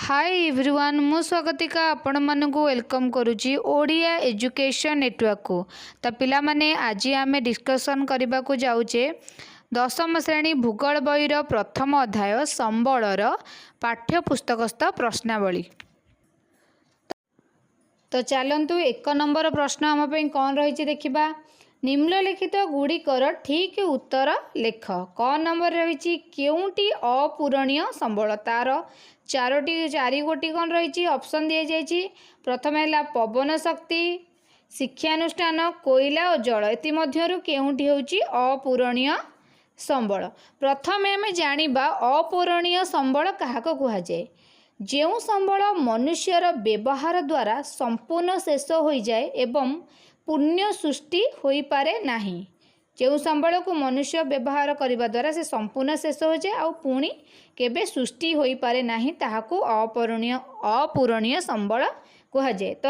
Hi everyone मु स्वागतिका आपण मानकु welcome करुची ओडिया एजुकेशन नेटवर्क को। तो पिला माने आज आमे डिस्कशन करबा को जाउचे दशम श्रेणी भूगोल बहीर प्रथम अध्याय संबलर पाठ्यपुस्तकस्थ प्रश्नावली। तो चलतु एक नंबर प्रश्न आम कौन रही देखा निम्नलिखित गुड़िकर ठीक उत्तर लेख। क नंबर रही केउटी अपूरणीय संबल तार चारि गोटी कौन रही ऑप्शन दी जाइए। प्रथम है पवन शक्ति शिक्षानुष्ठान कोयला और जल एमध्यरु केउटी होची अपूरणीय संबल। प्रथम आम जानिबा अपूरणीय संबल काहाको कुहा जाए जेउ संबल मनुष्यर व्यवहार द्वारा संपूर्ण शेष हो जाए एवं पुण्य सृष्टि होई पारे नाही। जो संबल को मनुष्य व्यवहार करने द्वारा से संपूर्ण शेष हो जाए और पुणी केबे सृष्टि होई पारे नाही ताहाको अपूरणीय संबल कहा जाए। तो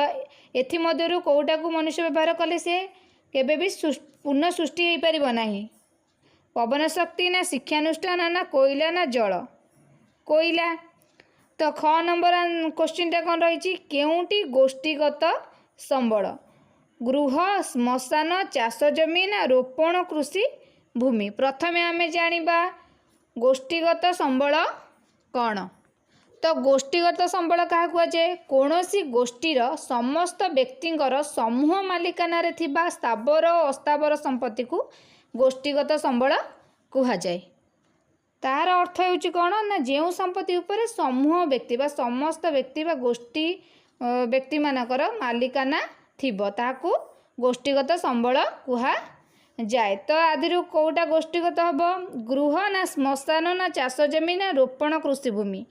एथि मध्यरु कोउटा को मनुष्य व्यवहार कले से केबे भी पुण्य सृष्टि होई पारिबो नाही। पवन शक्ति ना शिक्षानुष्ठान ना कोयला ना जल कोयला। तो ख नंबर क्वेश्चन टा कौन रही केउटी गोष्ठीगत संबल गृह श्मशान चाष जमीन रोपण कृषि भूमि। प्रथम आम जानिबा गोष्ठीगत संबल कौन। तो गोष्ठीगत संबल क्या कह जाए कौनसी गोष्ठीर समस्त व्यक्तिंकर समूह मालिकाना रे थिबा स्थावर और अस्थावर संपत्ति को गोष्ठीगत संबल कह जाए। तार अर्थ होची कौन ना जो संपत्ति उपर समूह व्यक्ति बा समस्त व्यक्ति बा गोष्ठी व्यक्ति मानकर मालिकाना थिबो ताकू गोष्ठीगत संबल कुहा जाए। तो आदिरु कोटा गोष्ठीगत हम गृह ना श्मशान ना चाष जमी ना रोपण कृषि भूमि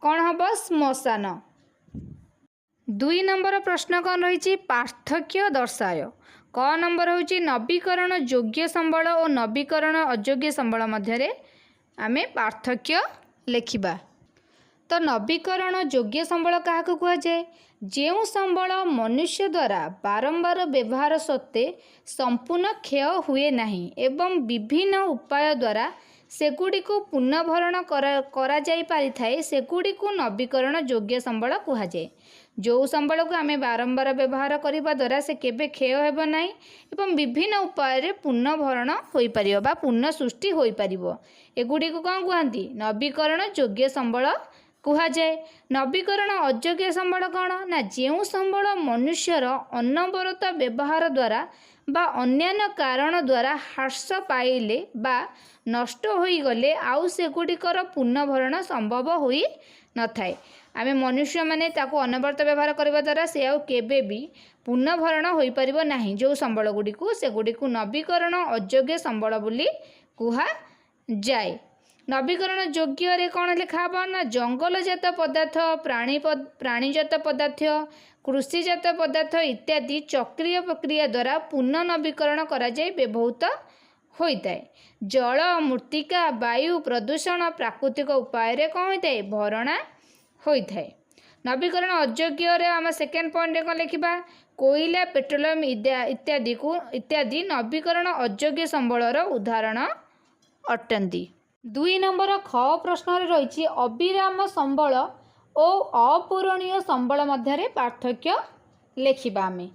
कौन हम श्मशान। दुई नंबर प्रश्न कौन रही पार्थक्य दर्शाय। क नंबर होची नवीकरण योग्य संबल और नवीकरण अयोग्य संबल मध्य आमे पार्थक्य लेखिबा। तो नवीकरण योग्य संबल क्या कह जाए जो संबल मनुष्य द्वारा बारंबार व्यवहार सत्वे संपूर्ण क्षय हुए नहीं एवं विभिन्न उपाय द्वारा सेगुड़ी को पुनर्भरण करा जाई पारि थाए सेगुड़ी को नवीकरण योग्य संबल कह जाए। जो संबल को आमे बारंबार व्यवहार करने द्वारा से केबे क्षय हेबो नाही एवं विभिन्न उपाय पुनर्भरण होई परिबो बा पुनः सृष्टि होई परिबो एगुड़ी को कौन कहती नवीकरण योग्य संबल कह जाए। नवीकरण अयोग्य संबल कौन ना जो संबल मनुष्यर अनवरत व्यवहार द्वारा बा अन्यान्य कारण द्वारा ह्रास पाइले बा नष्ट होई गले आउ सेगुड़िकर पुनर्भरण संभव होई न थाए। आमे मनुष्य माने ताको अनवरत व्यवहार करने द्वारा से आउ केबे भी पुनर्भरण होई परिबो नाही। जो संबल गुड़ी को सेगुड़ी को नवीकरण अयोग्य संबल बोली कुहा जाए। नवीकरण योग्य रे कौन लिखा ना जंगलजात पदार्थ प्राणीजात पदार्थ कृषिजात पदार्थ इत्यादि चक्रीय प्रक्रिया द्वारा पुनः नवीकरण करा जाए व्यवहृत होता है। जल मृत्तिका वायु प्रदूषण प्राकृतिक उपाय रे कौन होता है भरणा होता है। नवीकरण अयोग्य रे आम सेकेंड पॉइंट रे कौन लिखा कोयला पेट्रोलियम इत्यादि नवीकरण अयोग्य संबलर उदाहरण अटंती। दुई नंबर ख प्रश्न रही अविराम संबल और अपूरणीय संबल मध्य पार्थक्य लेखिबा। आमे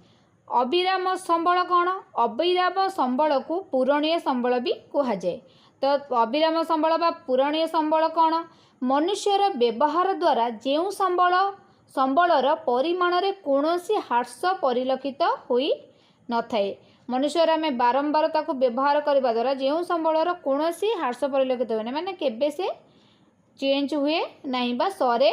अविराम संबल कौन अविराम संबल को पूरणीय संबल भी कह जाए। तो अविराम संबल बा पूरणीय संबल कौन मनुष्यर व्यवहार द्वारा जो संबलर परिमाण रे कौनसी ह्रास परिलक्षित होई न थाए। मनुष्यर आम बारंबार ताको व्यवहार करने द्वारा जो संबलर कौनसी ह्रास परिलक्षित हुए माने केबे से चेंज हुए नहीं बा सरे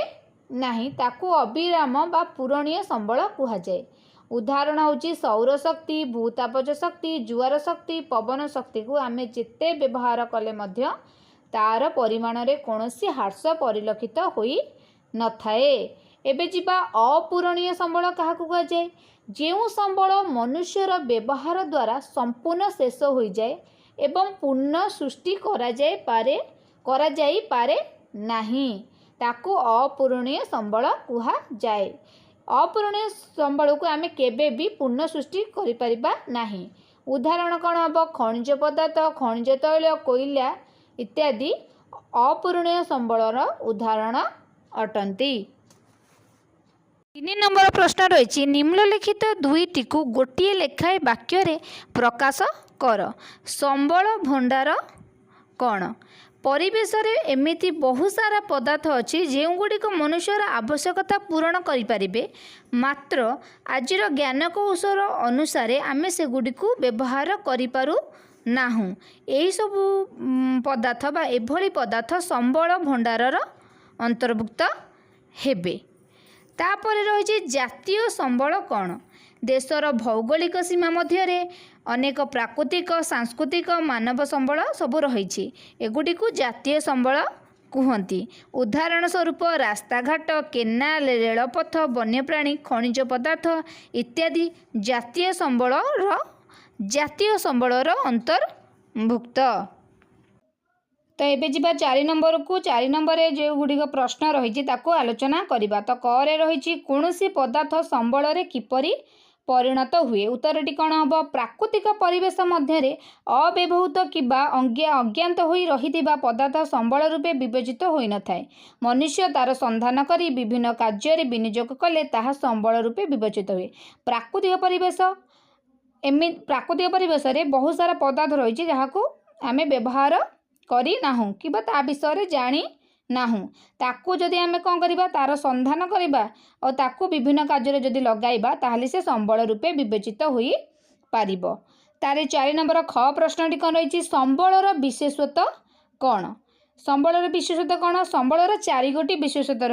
नहीं ताको अविराम बा पूरणीय संबल कह जाए। उदाहरण होची सौर शक्ति भूतापज शक्ति जुआर शक्ति पवन शक्ति को आम जिते व्यवहार कले मध्य तार परिमाण रे कौनसी ह्रास परिलक्षित होई न थाए। एबे जिबा अपूरणीय संबल क्या कह जाए जो संबल मनुष्यर व्यवहार द्वारा संपूर्ण शेष हो जाए एवं पुनः सृष्टि करा जाई पारे नहीं ताको अपूरणीय संबल कह जाए। अपूरणीय संबल को आमे केबे भी पुनः सृष्टि करि परिबा नहीं। उदाहरण कौन हम खनिज पदार्थ खनिज तैल कोयला इत्यादि अपूरणीय संबलर उदाहरण अटंती। तीन नंबर प्रश्न रही निम्नलिखित दुईटी को गोटे लेखाएं वाक्य प्रकाश कर। संबल भंडार कौन? परिवेश रे एमिति बहुत सारा पदार्थ अच्छी जो गुड़िक मनुष्यर आवश्यकता पूरण करें, मात्र आजिर ज्ञान कौशल अनुसार आमे से गुड़िक व्यवहार करूँ नाहू। यही सब पदार्थ बा एभली पदार्थ संबल भंडारर अंतर्भुक्त हेबे। तापर रही जातीय संबल कौन? देशर भौगोलिक सीमा मध्य अनेक प्राकृतिक सांस्कृतिक मानव संबल सब रही एगुड़ी जातीय संबल कहती। उदाहरण स्वरूप रास्ताघाट, केनाल, रेलपथ, वन्यप्राणी, खनिज पदार्थ इत्यादि जातीय संबलर अंतर्भुक्त। तो ये जा 4 नंबर को 4 नंबर जो गुड़िक प्रश्न रही आलोचना करवा। तो क रही कौन सी पदार्थ संबल रे किपरि परिणत हुए? उत्तरटी कौन हम? प्राकृतिक परिवेश मध्य अव्यवहृत किबा अज्ञात होई रहिथिबा पदार्थ संबल रूपे विवेचित होई न थाए। मनुष्य तार संधान करी विभिन्न कार्य रे विनियोग कले ताहा संबल रूपे विवेचित हुए। प्राकृतिक परिवेश रे बहुत सारा पदार्थ रही जहाँ को आमे व्यवहार करी नाहू किबा ता विषय जानी नाहू। ताकू जदि आमे कौन करिबा तार संधान करिबा और ताकू विभिन्न कार्य जदि लगाइबा ताहले से संबल रूपे विवेचित होई पारिबो। तारे 4 नंबर ख प्रश्नटी कौन रही? संबलर विशेषत्व कौन? संबलर विशेषत्व कौन? संबलर 4 गोटी विशेषत्व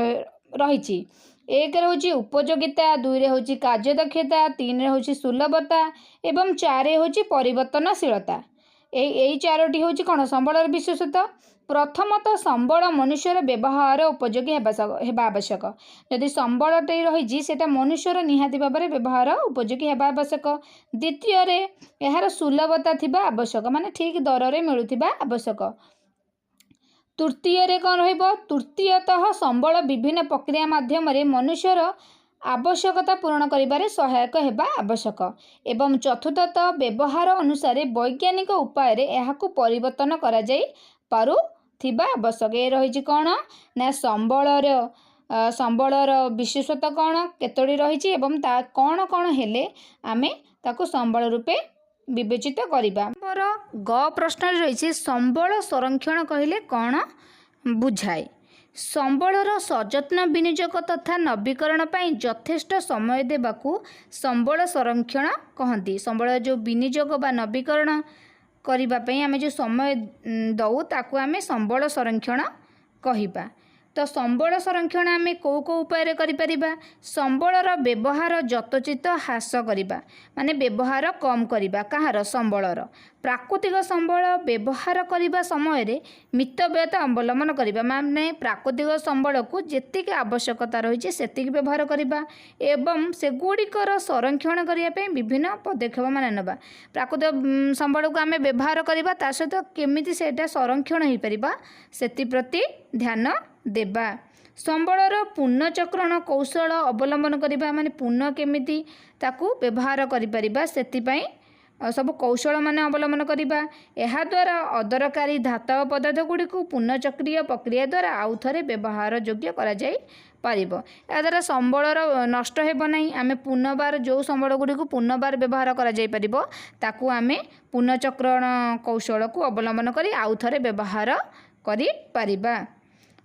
रही। 1 रे उपयोगिता, 2 रे होची कार्यदक्षता, 3 रे होची सुलभता एवं 4 रे होची परिवर्तनशीलता। यही 4टी होची कौन संबलर विशेषत्व। प्रथमतः संबल मनुष्यर व्यवहार उपयोगी हेबा आवश्यक। यदि संबलटे रही सेटा मनुष्यर निहाती भाव में व्यवहार उपयोगी हेबा आवश्यक। द्वितीय रे यार सुलभता थिबा आवश्यक, माने ठीक दर रे मिलुथिबा आवश्यक। तृतीय रे कौन रहिबो? तृतीयतः संबल विभिन्न प्रक्रिया माध्यम रे मनुष्यर आवश्यकता पूरण करिबारे सहायक हेबा आवश्यक। एवं चतुर्थतः व्यवहार अनुसार वैज्ञानिक उपाय रे एहाकु परिवर्तन करा जाई पारु थिबा आवश्यक। ए रही कौन ना संबलर विशेषता कौन केतोड़ी रही एवं ता कौन कौन हेले आमे ताकु संबल रूपे विवेचित करिबा। ग प्रश्न रही संबल संरक्षण कहले कौन बुझाए? संबलर सजत्न विनियोग तथा नवीकरण पाई यथेष्ट समय देबाकू संबल संरक्षण कहती। संबल जो विनियोग बा नवीकरण करिबा पई आमे जो समय दऊ ताकू आमे संबल संरक्षण कहिबा। तो संबल संरक्षण आमे को उपाय करि परिबा? संबलर व्यवहार यथोचित ह्रास करिबा, माने व्यवहार कम करिबा। कहार? संबलर। प्राकृतिक संबल व्यवहार करिबा समय रे मितव्ययता अवलंबन करिबा, माने प्राकृतिक संबल को जेतिक आवश्यकता रही सेतिक व्यवहार करिबा एवं से गुड़िकर संरक्षण करिया पे विभिन्न पदक्षेप माने नबा। प्राकृतिक संबल को आमे व्यवहार करिबा ता सहित केमिति सेटा संरक्षण होई परिबा सेति प्रति ध्यान देबा। संबलर पुनःचक्रण कौशल अवलंबन करिबा, माने पुनः केमिति ताकू व्यवहार करि परिबा सेति पई सब कौशल माने अवलंबन करिबा। एहा द्वारा अदरकारी धातव पदार्थ गुड़ी को पुनःचक्रीय प्रक्रिया द्वारा आउ थरे व्यवहार योग्य करा जाई पारिबो। या द्वारा संबलर नष्ट हेबो नाही। आमे पुनर्बार जो संबल गुड़ी को पुनर्बार व्यवहार करा जाई परिबो ताकू आमे पुनःचक्रण कौशल को अवलंबन करी आउ थरे व्यवहार करि परिबा।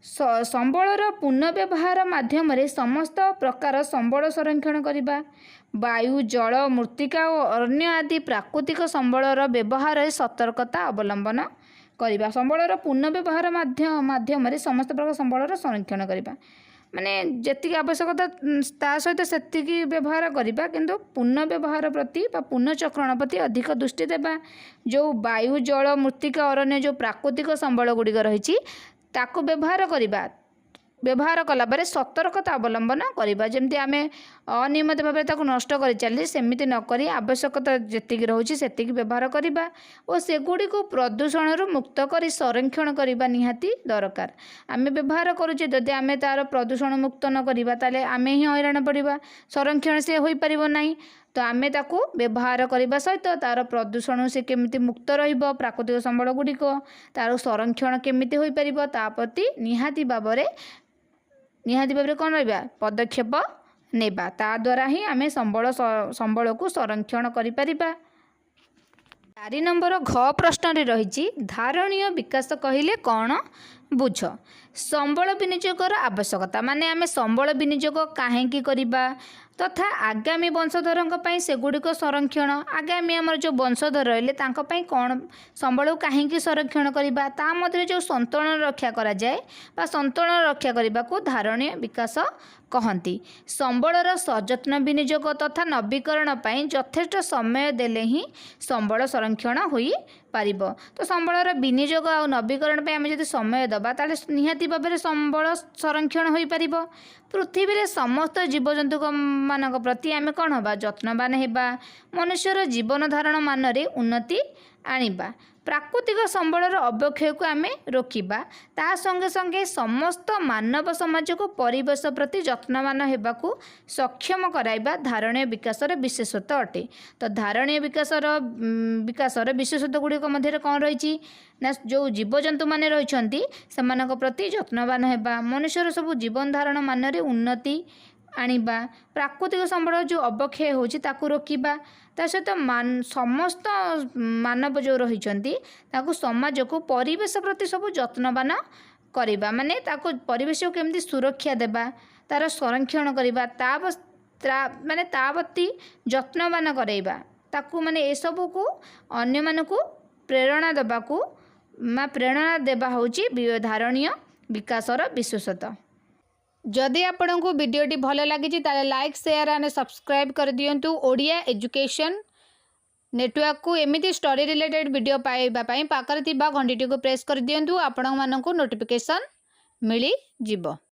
संबलर पुनर्व्यवहार माध्यम रे समस्त प्रकार संबल संरक्षण करिबा। वायु, जल, मृत्तिका और अन्य आदि प्राकृतिक संबलर व्यवहार सतर्कता अवलंबन करिबा। संबलर पुनर्व्यवहार माध्यम रे समस्त प्रकार संबलर संरक्षण करिबा, माने जेतिक आवश्यकता ता सहित सेतिक व्यवहार करिबा, किंतु पुनर्व्यवहार प्रति बा पुनःचक्रण प्रति अधिक दृष्टि देबा। जो वायु, जल, मृत्तिका और अन्य जो प्राकृतिक संबल गुड़िक रही ताकू व्यवहार करिबा। व्यवहार कला बारे सतर्कता अवलंबन करिबा, जेमति आमे अनियमित भाव ताकू नष्ट करि चली सेमिति न करी आवश्यकता जेतिक रहुछि सेतिक व्यवहार करिबा और सेगुडी को प्रदूषण रु मुक्त करी संरक्षण करिबा निहाती दरकार। आमे व्यवहार करूचे जदि आमे तार प्रदूषण मुक्त न करिबा ताले आमे ही हैरान पड़िबा, संरक्षण से होई परिबो नाही। तो आमे ताकू व्यवहार करने सहित तार प्रदूषण से केमिति मुक्त रहिबो, प्राकृतिक संबल गुड़िक तार संरक्षण केमिति होई परिबो ता प्रति निहाती भाव कौन रहिबा पदक्षेप नेबा ता द्वारा ही आमे संबल को संरक्षण करिपरिबा। 4 नंबर घ प्रश्न रे रही धारणीय विकास कहिले कौन बुझ। संबल विनियोगर आवश्यकता माने आमे संबल विनियोग काहेकि करिबा तथा आगामी वंशधर सेगुड़िक संरक्षण आगामी आमर जो वंशधर रहिले तांको पई कौन संबल काहेकि संरक्षण करिबा ता मध्य जो संतुलन रक्षा करा जाए बा संतुलन रक्षा करिबा को धारणीय विकास कहती। संबलर सजत्न विनियोग तथा नवीकरण पई यथेष्ट समय देले ही संबल संरक्षण होई पारिबो। तो संबलर विनियोग आ नवीकरण पे आमे जदि समय दबा ताले निहाती भाबरे संबल संरक्षण होई पारिबो। पृथ्वी रे समस्त जीवजंतु मानक प्रति आमे कौन हबा जत्नवान हेबा मनुष्यर जीवन धारण मान रे उन्नति आनिबा। प्राकृतिक संबलर अवक्षय को आमे रोकिबा ता संगे संगे समस्त मानव समाज को परिवेश प्रति जत्नवान हेबाकू सक्षम कराइबा धारणीय विकासर विशेषता अटे। तो धारणीय विकासर विशेषता गुड़िक मध्य कौन रही ना जो जीवजंतु माने रहिछंती सेमानक प्रति जत्नवान हेबा मनुष्यर सब जीवन धारण मान रे उन्नति आनिबा प्राकृतिक संबल जो अवक्षय होची ताकू रोकिबा ता सहित समस्त मानव जो रहिछंती ताकू समाज को परिवेश प्रति सब जत्नवान करिबा माने ताकू परिवेश को केमती सुरक्षा देबा तार संरक्षण करिबा माने तावती जत्नवान कराइबा ताकू माने ए सब को अन्य मानकू प्रेरणा देबाकू प्रेरणा देबा होची धारणीय विकासर विशेषता। जदि आपण को वीडियोटी भल लगी ताले लाइक शेयर एंड सब्सक्राइब कर दियंतु। ओडिया एजुकेशन नेटवर्क को एमिति स्टडी रिलेटेड वीडियो पाइबा पई पाकर थिबा घंटीटी को प्रेस कर दियंतु आपण मानकू नोटिफिकेशन मिली जिवो।